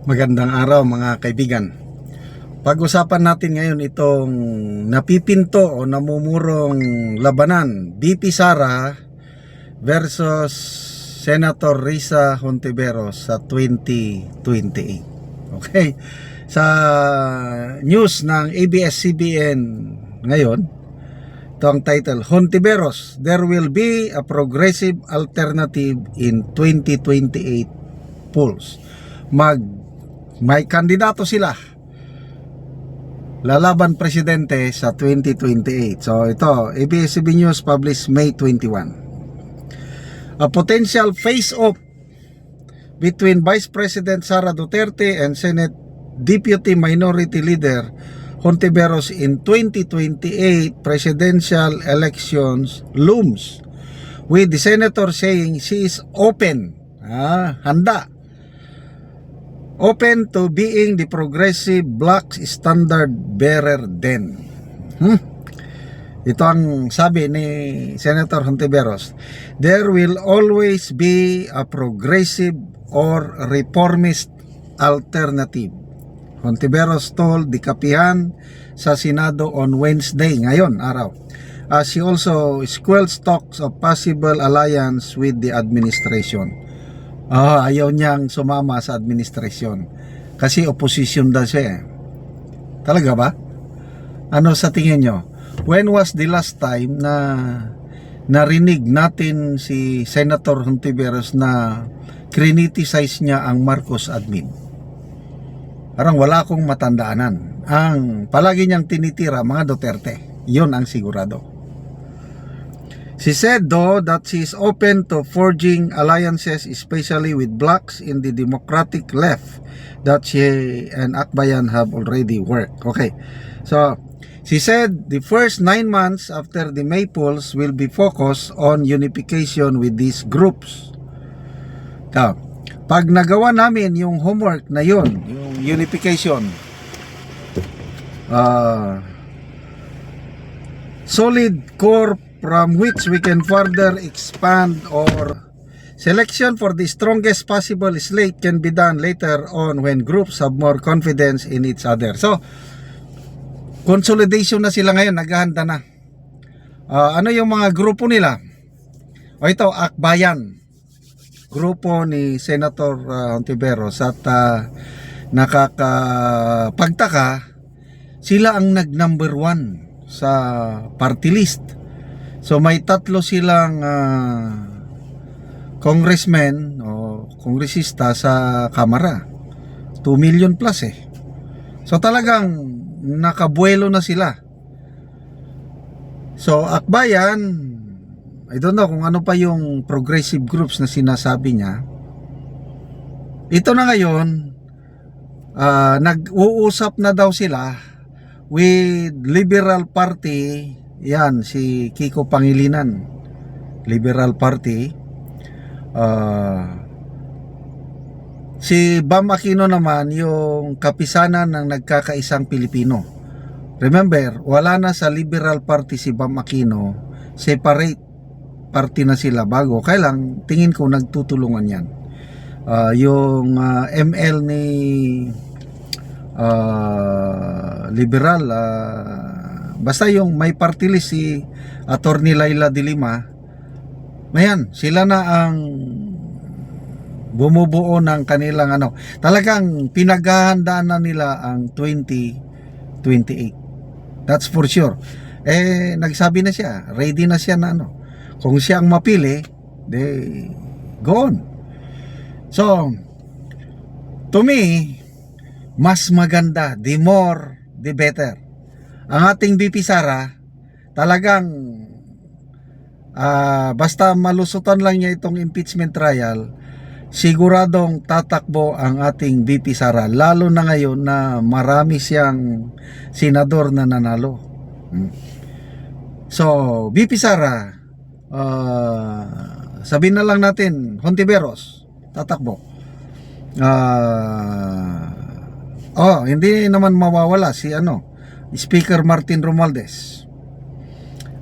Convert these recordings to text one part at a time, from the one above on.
Magandang araw mga kaibigan. Pag-usapan natin ngayon itong napipinto o namumurong labanan, VP Sara versus Senator Risa Hontiveros sa 2028. Okay? Sa news ng ABS-CBN ngayon, ito ang title, Hontiveros, there will be a progressive alternative in 2028 polls. May kandidato sila lalaban presidente sa 2028. So ito, ABS-CBN News published May 21. A potential face-off between Vice President Sara Duterte and Senate Deputy Minority Leader Hontiveros in 2028 presidential elections looms, with the senator saying she is open to being the progressive bloc's standard bearer then. Ito ang sabi ni Senator Hontiveros. There will always be a progressive or reformist alternative, Hontiveros told the kapihan sa Senado on Wednesday, ngayon araw. She also squelched talks of possible alliance with the administration. Ayaw niyang sumama sa administrasyon kasi opposition daw siya. Talaga ba? Ano sa tingin nyo? When was the last time na narinig natin si Senator Hontiveros na criticize niya ang Marcos admin? Parang wala akong matandaanan. Ang palagi niyang tinitira mga Duterte. Yun ang sigurado. She said though that she is open to forging alliances, especially with blocs in the Democratic left that she and Akbayan have already worked. Okay, so she said the first 9 months after the May polls will be focused on unification with these groups. So, pag nagawa namin yung homework na yun, yung unification, solid core from which we can further expand, or selection for the strongest possible slate can be done later on when groups have more confidence in each other. So, consolidation na sila ngayon, naghahanda na. Ano yung mga grupo nila? Ito, Akbayan, grupo ni Senator Hontiveros, at nakakapagtaka, sila ang nag-number 1 sa party list. So may tatlo silang congressmen o kongresista sa Kamara. 2 million plus . So talagang nakabuelo na sila. So Akbayan, I don't know kung ano pa yung progressive groups na sinasabi niya. Ito na ngayon, nag-uusap na daw sila with Liberal Party. Yan, si Kiko Pangilinan, Liberal Party. Si Bam Aquino naman, yung kapisanan ng nagkakaisang Pilipino. Remember, wala na sa Liberal Party si Bam Aquino. Separate party na sila bago. Kailang tingin ko nagtutulungan yan. Yung ML ni Liberal, basta yung may party list si Attorney Laila de Lima, mayan, sila na ang bumubuo ng kanilang talagang pinaghahandaan na nila ang 2028. That's for sure. Nagsabi na siya, ready na siya na kung siya ang mapili, go on. So, to me, mas maganda, the more, the better. Ang ating VP Sara, talagang basta malusutan lang niya itong impeachment trial, siguradong tatakbo ang ating VP Sara, lalo na ngayon na marami siyang senador na nanalo. So, VP Sara, sabihin na lang natin, Hontiveros, tatakbo. Hindi naman mawawala si Speaker Martin Romualdez.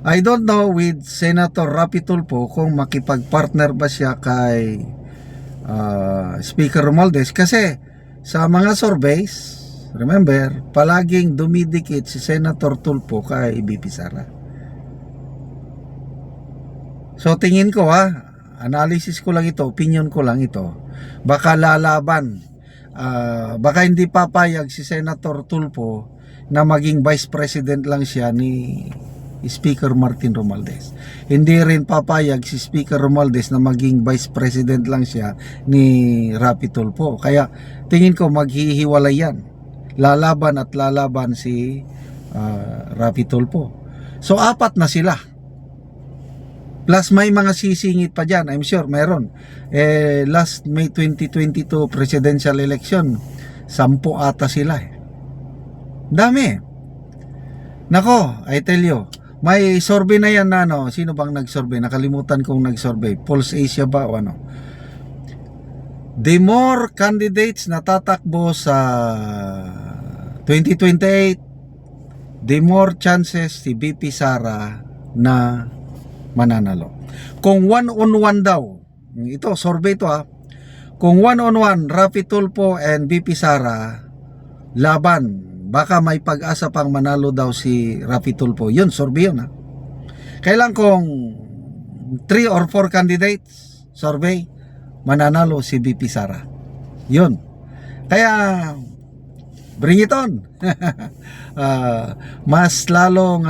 I don't know with Senator Rapi Tulfo kung makipag-partner ba siya kay Speaker Romualdez, kasi sa mga surveys, remember, palaging dumidikit si Senator Tulfo kay BP Sara. So tingin ko analysis ko lang ito, opinion ko lang ito, baka lalaban, baka hindi papayag si Senator Tulfo na maging Vice President lang siya ni Speaker Martin Romualdez. Hindi rin papayag si Speaker Romualdez na maging Vice President lang siya ni Rapi Tulfo. Kaya tingin ko maghihiwalay yan. Lalaban at lalaban si Rapi Tulfo. So apat na sila. Plus may mga sisingit pa dyan, I'm sure meron. Last May 2022 presidential election, 10 ata sila. Dami. Nako, I tell you, may survey na yan na sino bang nag-survey? Nakalimutan kong nag-survey. Pulse Asia ba o ano? The more candidates na tatakbo sa 2028, the more chances si BP Sara na mananalo. Kung one-on-one daw, ito survey to kung one-on-one Rapi Tulfo and BP Sara laban, baka may pag-asa pang manalo daw si Rapi Tulfo. Yun, survey yun Kailan kung 3 or 4 candidates survey, mananalo si BP Sara. Yun. Kaya bring it on. Mas lalong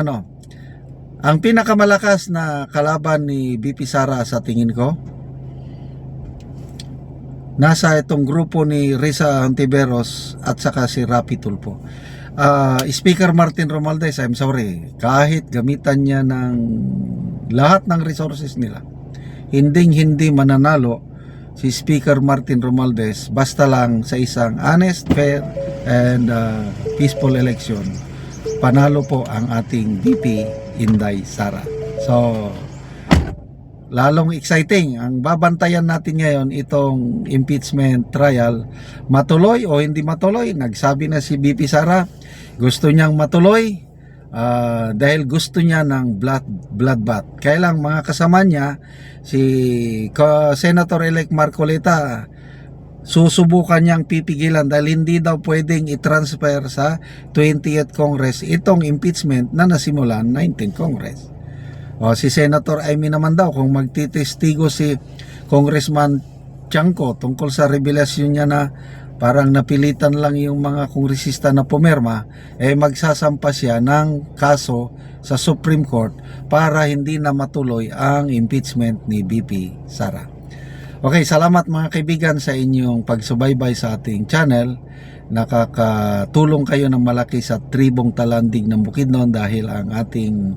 ang pinakamalakas na kalaban ni BP Sara sa tingin ko, nasa itong grupo ni Risa Hontiveros at saka si Rapi Tulfo. Speaker Martin Romualdez, I'm sorry, kahit gamitan niya ng lahat ng resources nila, hindi mananalo si Speaker Martin Romualdez basta lang sa isang honest, fair, and peaceful election. Panalo po ang ating BP Inday Sara. So lalong exciting ang babantayan natin ngayon, itong impeachment trial, matuloy o hindi matuloy. Nagsabi na si BP Sara gusto niyang matuloy dahil gusto niya ng bloodbath. Kaya lang mga kasama niya, si Senator-elect Marcoleta, susubukan niyang pipigilan dahil hindi daw pwedeng i-transfer sa 20th Congress itong impeachment na nasimulan 19th Congress. Si Senator Amy naman daw, kung magtitestigo si Congressman Chanco tungkol sa revelasyon niya na parang napilitan lang yung mga kongresista na pumirma, magsasampa siya ng kaso sa Supreme Court para hindi na matuloy ang impeachment ni BP Sara. Okay, salamat mga kaibigan sa inyong pagsubaybay sa ating channel. Nakakatulong kayo ng malaki sa Tribong Talandig ng Bukidnon dahil ang ating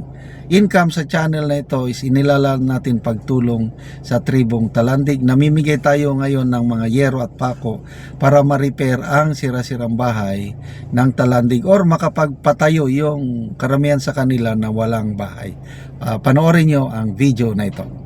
income sa channel na ito is inilalaan natin pagtulong sa Tribong Talandig. Namimigay tayo ngayon ng mga yero at pako para ma-repair ang sira-sirang bahay ng Talandig or makapagpatayo yung karamihan sa kanila na walang bahay. Panoorin nyo ang video na ito.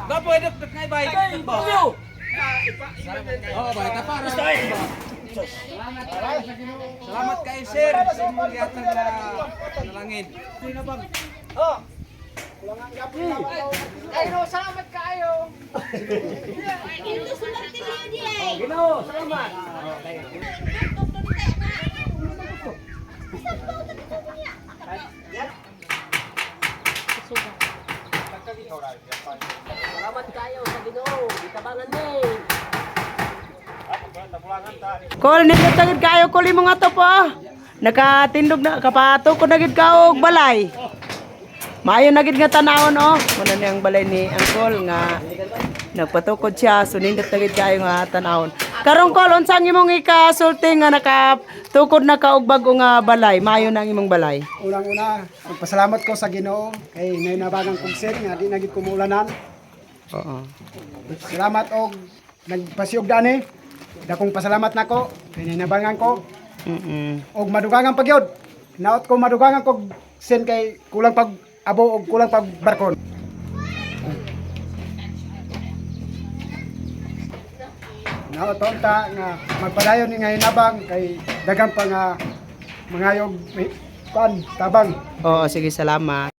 Ba pwede ngay bay. Oh, bay ta para. Salamat kay sir sa imong gihatag na nalangin. Sino bang? Oh. Ay, no, salamat kaayo. Ginoo, salamat. Salamat kayo sa Ginoo, itabangan mo. Kol nito tagid kayo kuli mo nga to po. Nakatindog na kapato ko nagid ka og balay. Maayo nagid nga tanawon Muna ni ang balay ni Angkol nga nagpatukod siya so nindot nagid kayo nga tanawon. Karong kol unsang imong ikasulti nga nakatukod na ka og bag-o nga balay, maayo nang imong balay. Unang-una, magpasalamat ko sa Ginoo kay nay nabagang kong sir nga di nagid kumulanan. Oo. Salamat og nagpasiog dani. Dakong pasalamat nako kay ninabangan ko og madugangan pagyod. Naot ko madugangan kog sen kay kulang pag abo og kulang pag barkon. Naot ta nga magpadayon ni nga hinabang kay daghang pa nga mangayog may kuan tabang. Oo, sige, salamat.